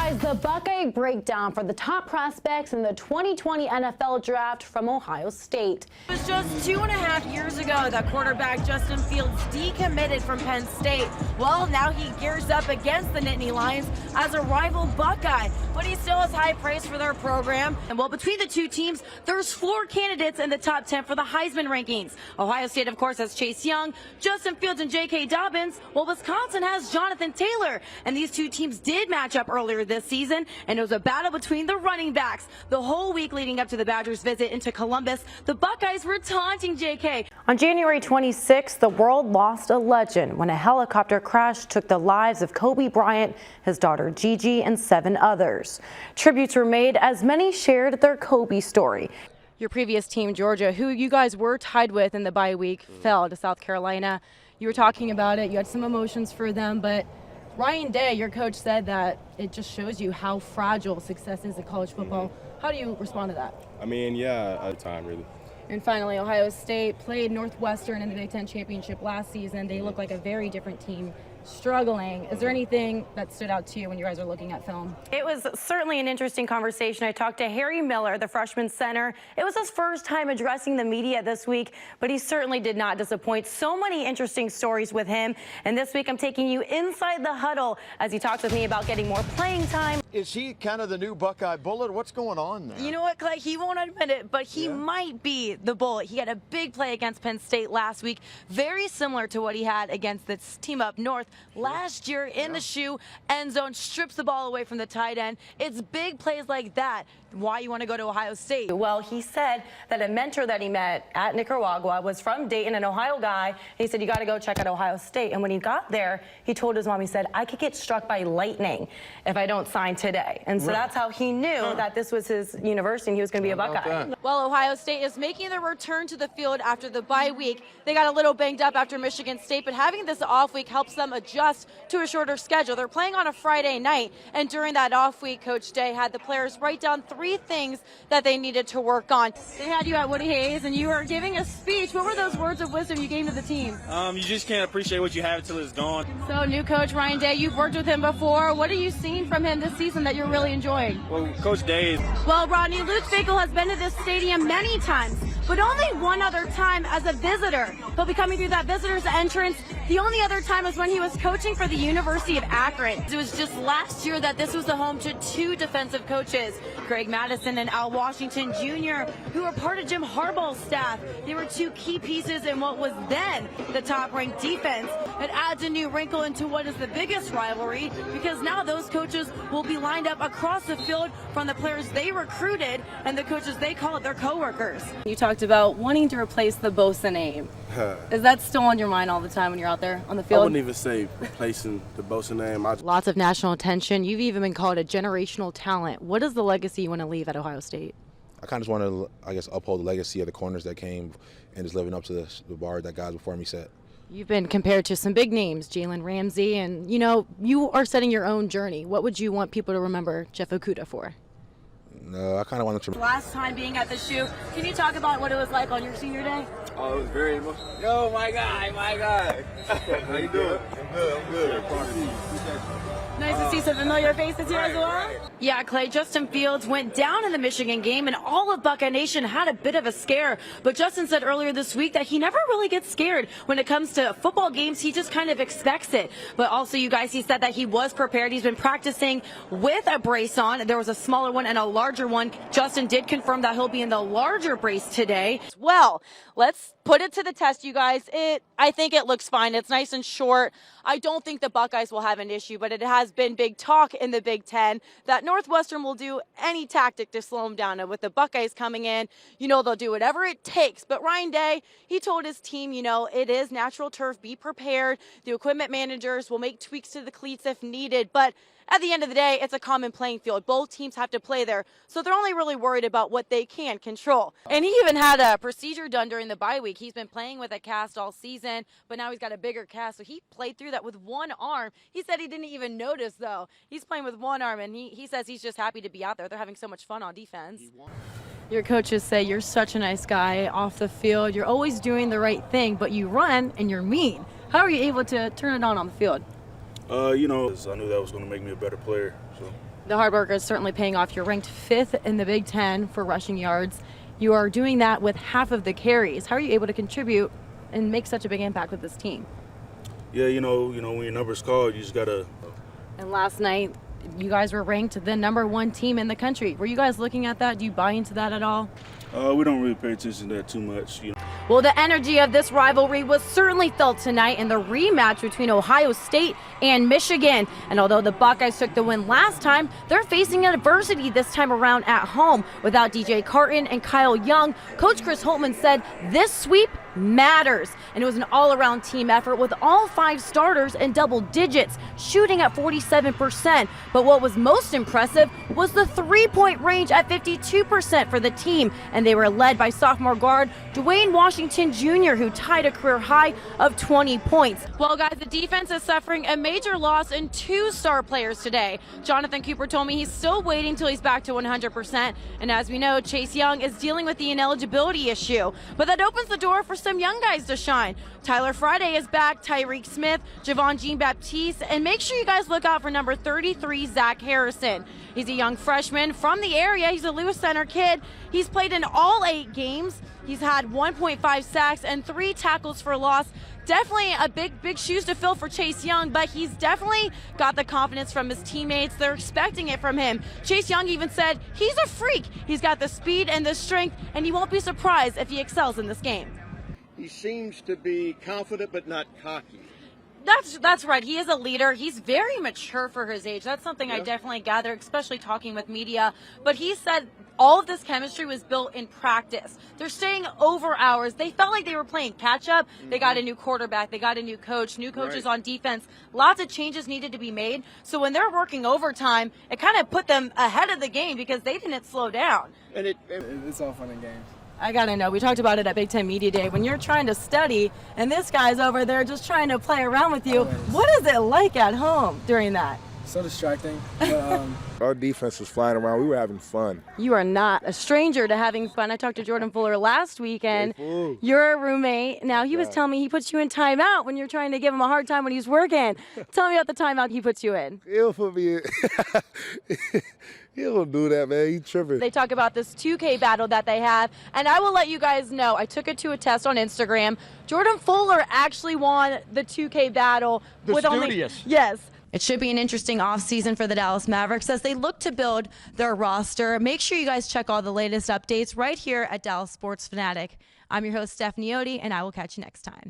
Guys, the Buckeye breakdown for the top prospects in the 2020 NFL Draft from Ohio State. It was just 2.5 years ago that quarterback Justin Fields decommitted from Penn State. Well, now he gears up against the Nittany Lions as a rival Buckeye, but he still has high praise for their program. And well, between the two teams, there's 4 candidates in the top 10 for the Heisman rankings. Ohio State, of course, has Chase Young, Justin Fields, and J.K. Dobbins, while Wisconsin has Jonathan Taylor. And these two teams did match up earlier this season, and it was a battle between the running backs. The whole week leading up to the Badgers' visit into Columbus, the Buckeyes were taunting J.K. On January 26th, the world lost a legend when a helicopter crash took the lives of Kobe Bryant, his daughter Gigi, and 7 others. Tributes were made as many shared their Kobe story. Your previous team, Georgia, who you guys were tied with in the bye week, fell to South Carolina. You were talking about it. You had some emotions for them, but Ryan Day, your coach, said that it just shows you how fragile success is in college football. How do you respond to that? I mean, yeah, at the time, really. And finally, Ohio State played Northwestern in the Big Ten Championship last season. They look like a very different team, struggling. Is there anything that stood out to you when you guys are looking at film? It was certainly an interesting conversation. I talked to Harry Miller, the freshman center. It was his first time addressing the media this week, but he certainly did not disappoint. So many interesting stories with him. And this week, I'm taking you inside the huddle as he talks with me about getting more playing time. Is he kind of the new Buckeye Bullet? What's going on there? You know what, Clay? He won't admit it, but he might be the Bullet. He had a big play against Penn State last week, very similar to what he had against this team up north last year in the shoe, end zone, strips the ball away from the tight end. It's big plays like that. Why you want to go to Ohio State? Well, he said that a mentor that he met at Nicaragua was from Dayton, an Ohio guy. He said, you got to go check out Ohio State. And when he got there, he told his mom, he said, I could get struck by lightning if I don't sign today. And so that's how he knew that this was his university and he was going to be a Buckeye. Well, Ohio State is making their return to the field after the bye week. They got a little banged up after Michigan State, but having this off week helps them adjust to a shorter schedule. They're playing on a Friday night, and during that off week, Coach Day had the players write down 3 things that they needed to work on. They had you at Woody Hayes, and you were giving a speech. What were those words of wisdom you gave to the team? You just can't appreciate what you have until it's gone. So, new coach Ryan Day, you've worked with him before. What are you seeing from him this season that you're really enjoying? Well, Coach Day is... Well, Rodney, Luke Fickell has been to this stadium many times, but only one other time as a visitor. He'll be coming through that visitor's entrance. The only other time was when he was coaching for the University of Akron. It was just last year that this was the home to 2 defensive coaches, Craig Madison and Al Washington Jr., who were part of Jim Harbaugh's staff. They were 2 key pieces in what was then the top-ranked defense. It adds a new wrinkle into what is the biggest rivalry, because now those coaches will be lined up across the field from the players they recruited and the coaches they call it their coworkers. You talked about wanting to replace the Bosa name. Is that still on your mind all the time when you're out there on the field? I wouldn't even say replacing the Bosa name. Lots of national attention. You've even been called a generational talent. What is the legacy you want to leave at Ohio State? I kind of just want to, I guess, uphold the legacy of the corners that came and just living up to the bar that guys before me set. You've been compared to some big names, Jalen Ramsey, and, you are setting your own journey. What would you want people to remember Jeff Okudah for? No, I kind of want to... Last time being at the shoe, can you talk about what it was like on your senior day? Oh, it was very emotional. Yo, my guy. How you doing? I'm good. Nice to see some familiar faces here as well. Yeah, Clay, Justin Fields went down in the Michigan game, and all of Buckeye Nation had a bit of a scare. But Justin said earlier this week that he never really gets scared when it comes to football games. He just kind of expects it. But also, you guys, he said that he was prepared. He's been practicing with a brace on. There was a smaller one and a larger one. Justin did confirm that he'll be in the larger brace today. Well, let's put it to the test, you guys. I think it looks fine. It's nice and short. I don't think the Buckeyes will have an issue, but it has been big talk in the Big Ten that Northwestern will do any tactic to slow them down. And with the Buckeyes coming in, they'll do whatever it takes. But Ryan Day, he told his team, it is natural turf. Be prepared. The equipment managers will make tweaks to the cleats if needed. But at the end of the day, it's a common playing field. Both teams have to play there, so they're only really worried about what they can control. And he even had a procedure done during the bye week. He's been playing with a cast all season, but now he's got a bigger cast, so he played through that with one arm. He said he didn't even notice, though. He's playing with one arm, and he says he's just happy to be out there. They're having so much fun on defense. Your coaches say you're such a nice guy off the field. You're always doing the right thing, but you run and you're mean. How are you able to turn it on the field? I knew that was going to make me a better player. So The hard work is certainly paying off. You're ranked 5th in the Big Ten for rushing yards. You are doing that with half of the carries. How are you able to contribute and make such a big impact with this team? Yeah, when your number's called, you just gotta. And last night, you guys were ranked the #1 team in the country. Were you guys looking at that? Do you buy into that at all? We don't really pay attention to that too much. Well, the energy of this rivalry was certainly felt tonight in the rematch between Ohio State and Michigan. And although the Buckeyes took the win last time, they're facing adversity this time around at home. Without DJ Carton and Kyle Young, Coach Chris Holtmann said this sweep matters. And it was an all-around team effort with all 5 starters in double digits, shooting at 47%. But what was most impressive was the three-point range at 52% for the team. And they were led by sophomore guard Dwayne Washington Jr., who tied a career high of 20 points. Well, guys, the defense is suffering a major loss in 2 star players today. Jonathan Cooper told me he's still waiting till he's back to 100%. And as we know, Chase Young is dealing with the ineligibility issue. But that opens the door for some young guys to shine. Tyler Friday is back, Tyreek Smith, Javon Jean-Baptiste, and make sure you guys look out for number 33, Zach Harrison. He's a young freshman from the area. He's a Lewis Center kid. He's played in all 8 games. He's had 1.5 sacks and 3 tackles for loss. Definitely a big shoes to fill for Chase Young, but he's definitely got the confidence from his teammates. They're expecting it from him. Chase Young even said he's a freak. He's got the speed and the strength, and he won't be surprised if he excels in this game. He seems to be confident but not cocky. That's right. He is a leader. He's very mature for his age. That's something I definitely gather, especially talking with media. But he said all of this chemistry was built in practice. They're staying over hours. They felt like they were playing catch up. They got a new quarterback. They got a new coach, new coaches on defense. Lots of changes needed to be made. So when they're working overtime, it kind of put them ahead of the game because they didn't slow down. And It's all fun and games. I gotta know, we talked about it at Big Ten Media Day. When you're trying to study and this guy's over there just trying to play around with you, what is it like at home during that? So distracting. But, Our defense was flying around. We were having fun. You are not a stranger to having fun. I talked to Jordan Fuller last weekend. You're a roommate. Now, he was telling me he puts you in timeout when you're trying to give him a hard time when he's working. Tell me about the timeout he puts you in. He'll put me in. He don't do that, man. He tripping. They talk about this 2K battle that they have, and I will let you guys know, I took it to a test on Instagram. Jordan Fuller actually won the 2K battle. Yes. It should be an interesting offseason for the Dallas Mavericks as they look to build their roster. Make sure you guys check all the latest updates right here at Dallas Sports Fanatic. I'm your host, Stephanie Otey, and I will catch you next time.